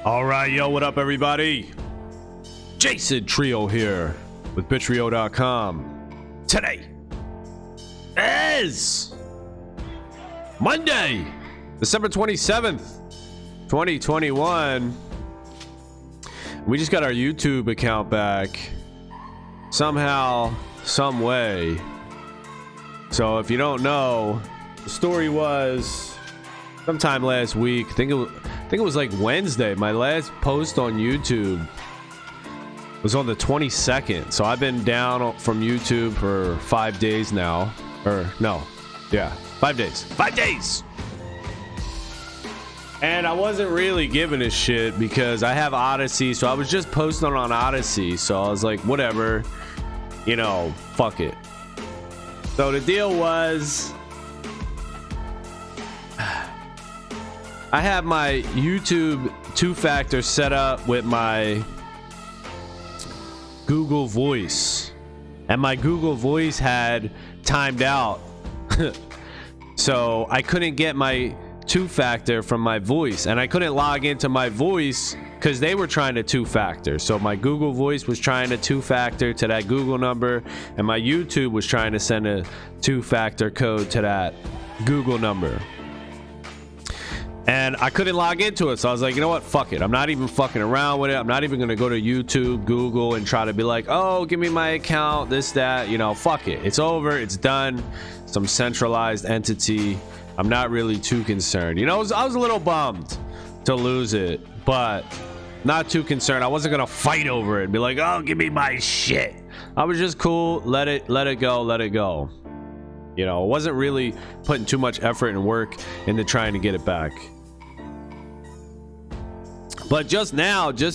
All right, yo, what up, everybody? Jason Trio here with Bittrio.com. Today is Monday, December 27th, 2021. We just got our YouTube account back somehow, some way. So if you don't know, the story was sometime last week. I think it was like Wednesday. My last post on YouTube was on the 22nd. So I've been down from YouTube for 5 days now. Or no, yeah, 5 days. 5 days. And I wasn't really giving a shit because I have Odyssey. So I was just posting on Odyssey. So I was like, whatever, you know, fuck it. So the deal was, I have my YouTube two-factor set up with my Google Voice, and my Google Voice had timed out. So I couldn't get my two-factor from my voice, and I couldn't log into my voice because they were trying to two-factor. So my Google Voice was trying to two-factor to that Google number, and my YouTube was trying to send a two-factor code to that Google number. And I couldn't log into it, so I was like, you know what, fuck it. I'm not even fucking around with it. I'm not even gonna go to YouTube, Google, and try to be like, oh, give me my account, this, that, you know, fuck it. It's over, it's done. Some centralized entity. I'm not really too concerned. You know, I was a little bummed to lose it, but not too concerned. I wasn't gonna fight over it and be like, oh, give me my shit. I was just cool, let it go. You know, I wasn't really putting too much effort and work into trying to get it back. But just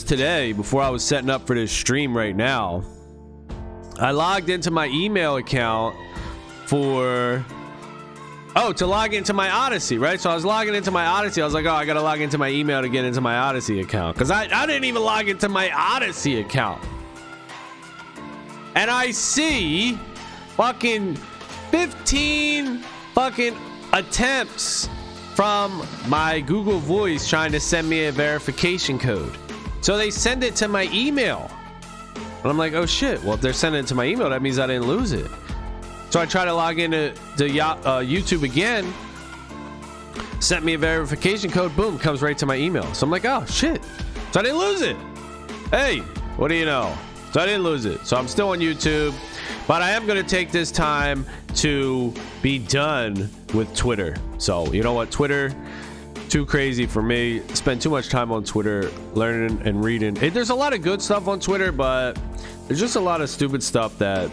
today, before I was setting up for this stream right now, I logged into my email account to log into my Odyssey, right? So I was logging into my Odyssey. I was like, oh, I gotta log into my email to get into my Odyssey account. Because I didn't even log into my Odyssey account. And I see fucking 15 fucking attempts from my Google Voice trying to send me a verification code. So they send it to my email. And I'm like, oh shit, well, if they're sending it to my email, that means I didn't lose it. So I try to log into YouTube again, sent me a verification code, boom, comes right to my email. So I'm like, oh shit, so I didn't lose it. Hey, what do you know? So I didn't lose it. So I'm still on YouTube, but I am going to take this time to be done with Twitter. So you know what, Twitter, too crazy for me. Spend too much time on Twitter learning and reading. There's a lot of good stuff on Twitter, but there's just a lot of stupid stuff that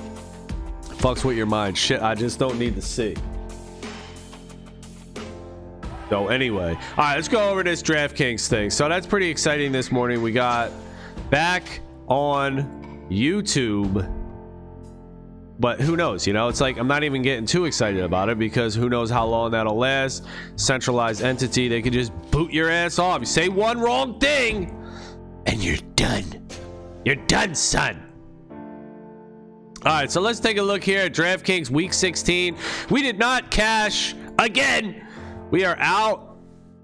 fucks with your mind. Shit I just don't need to see. So anyway, all right, let's go over this Draftkings thing. So that's pretty exciting this morning. We got back on YouTube, but who knows, you know, it's like I'm not even getting too excited about it because who knows how long that'll last. Centralized entity, they could just boot your ass off. You say one wrong thing and you're done. You're done, son. All right, so let's take a look here at DraftKings week 16. We did not cash again. We are out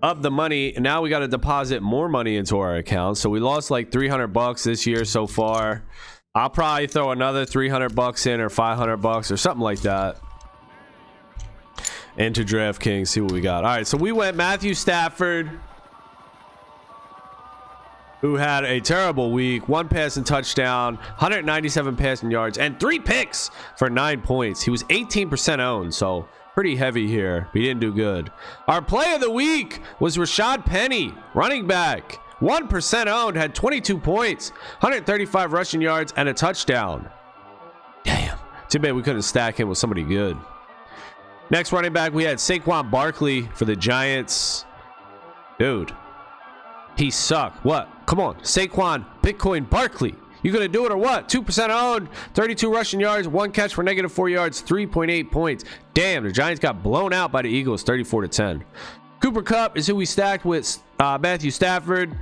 of the money, and now we got to deposit more money into our account. So we lost like $300 this year so far. I'll probably throw another $300 in, or $500 or something like that into DraftKings. See what we got. All right, so we went Matthew Stafford, who had a terrible week. 1 passing touchdown, 197 passing yards, and 3 picks for 9 points. He was 18% owned, so pretty heavy here. He didn't do good. Our play of the week was Rashad Penny, running back. 1% owned, had 22 points, 135 rushing yards, and a touchdown. Damn. Too bad we couldn't stack him with somebody good. Next running back, we had Saquon Barkley for the Giants. Dude, he sucked. What? Come on, Saquon Bitcoin Barkley. You gonna do it or what? 2% owned, 32 rushing yards, 1 catch for -4 yards, 3.8 points. Damn, the Giants got blown out by the Eagles, 34-10. Cooper Kupp is who we stacked with Matthew Stafford.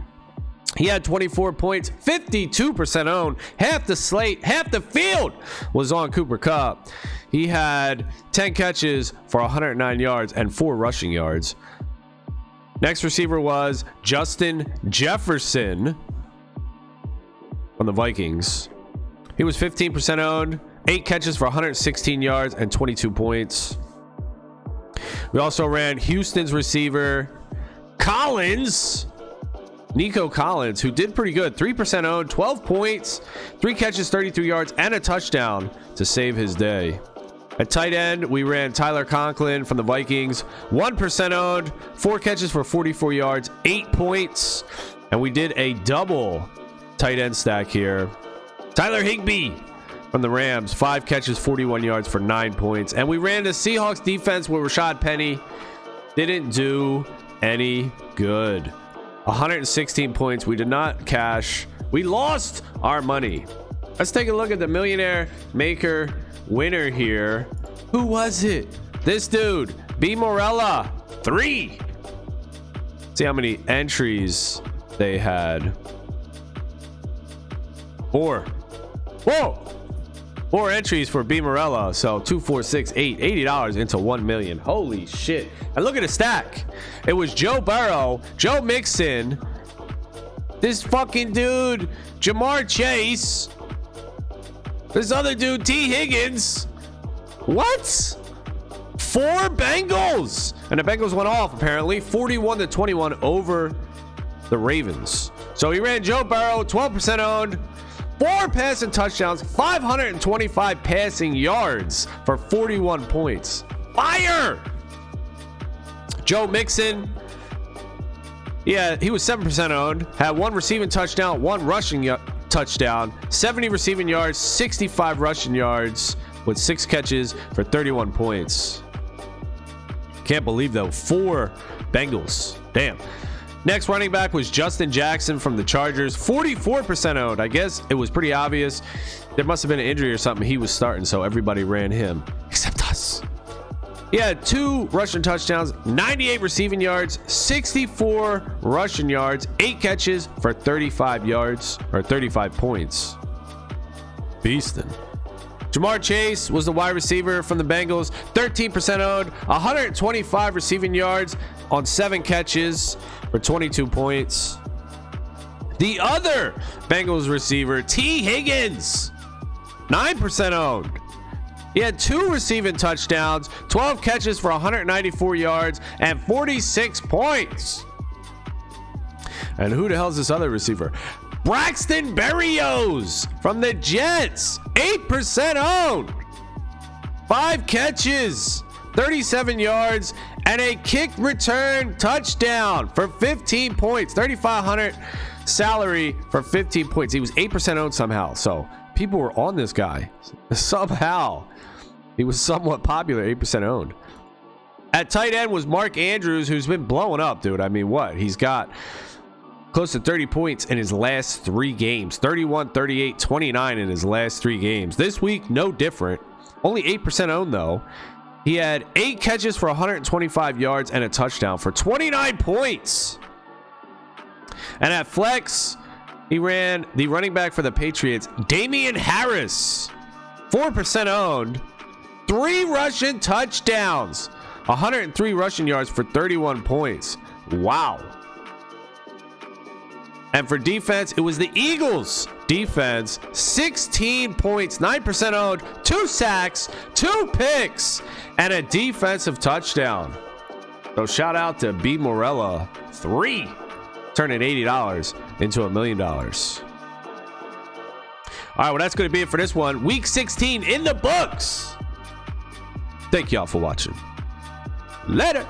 He had 24 points, 52% owned. Half the slate, half the field was on Cooper Kupp. He had 10 catches for 109 yards and 4 rushing yards. Next receiver was Justin Jefferson from the Vikings. He was 15% owned, 8 catches for 116 yards and 22 points. We also ran Houston's receiver Nico Collins, who did pretty good. 3% owned, 12 points, 3 catches, 33 yards, and a touchdown to save his day. At tight end, we ran Tyler Conklin from the Vikings. 1% owned, 4 catches for 44 yards, 8 points. And we did a double tight end stack here. Tyler Higbee from the Rams, 5 catches, 41 yards for 9 points. And we ran the Seahawks defense with Rashad Penny. Didn't do any good. 116 points. We did not cash. We lost our money. Let's take a look at the Millionaire Maker winner here. Who was it? This dude, B. Morella, 3. See how many entries they had. 4. Whoa! 4 entries for B. Morella. So 2, 4, 6, 8, $80 into 1 million. Holy shit. And look at the stack. It was Joe Burrow, Joe Mixon, this fucking dude, Jamar Chase, this other dude, T. Higgins. What? 4 Bengals. And the Bengals went off, apparently, 41-21 over the Ravens. So he ran Joe Burrow, 12% owned, 4 passing touchdowns, 525 passing yards for 41 points. Fire! Joe Mixon, yeah, he was 7% owned, had 1 receiving touchdown, 1 rushing touchdown, 70 receiving yards, 65 rushing yards with 6 catches for 31 points. Can't believe though, 4 Bengals. Damn. Next running back was Justin Jackson from the Chargers, 44% owned. I guess it was pretty obvious. There must have been an injury or something. He was starting, so everybody ran him, except us. He had 2 rushing touchdowns, 98 receiving yards, 64 rushing yards, 8 catches for 35 yards or 35 points. Beastin'. Jamar Chase was the wide receiver from the Bengals, 13% owned, 125 receiving yards on 7 catches for 22 points. The other Bengals receiver, T. Higgins, 9% owned. He had 2 receiving touchdowns, 12 catches for 194 yards, and 46 points. And who the hell is this other receiver? Braxton Berrios from the Jets, 8% owned. 5 catches, 37 yards, and a kick return touchdown for 15 points. 3,500 salary for 15 points. He was 8% owned somehow. So people were on this guy. Somehow. He was somewhat popular, 8% owned. At tight end was Mark Andrews, who's been blowing up, dude. I mean, what? He's got close to 30 points in his last 3 games. 31, 38, 29 in his last 3 games. This week, no different. Only 8% owned, though. He had 8 catches for 125 yards and a touchdown for 29 points. And at flex, he ran the running back for the Patriots, Damian Harris, 4% owned, 3 rushing touchdowns, 103 rushing yards for 31 points. Wow. And for defense, it was the Eagles defense, 16 points, 9% owned, 2 sacks, 2 picks, and a defensive touchdown. So shout out to B. Morella, 3, turning $80 into $1 million. All right, well, that's going to be it for this one. Week 16 in the books. Thank y'all for watching. Later.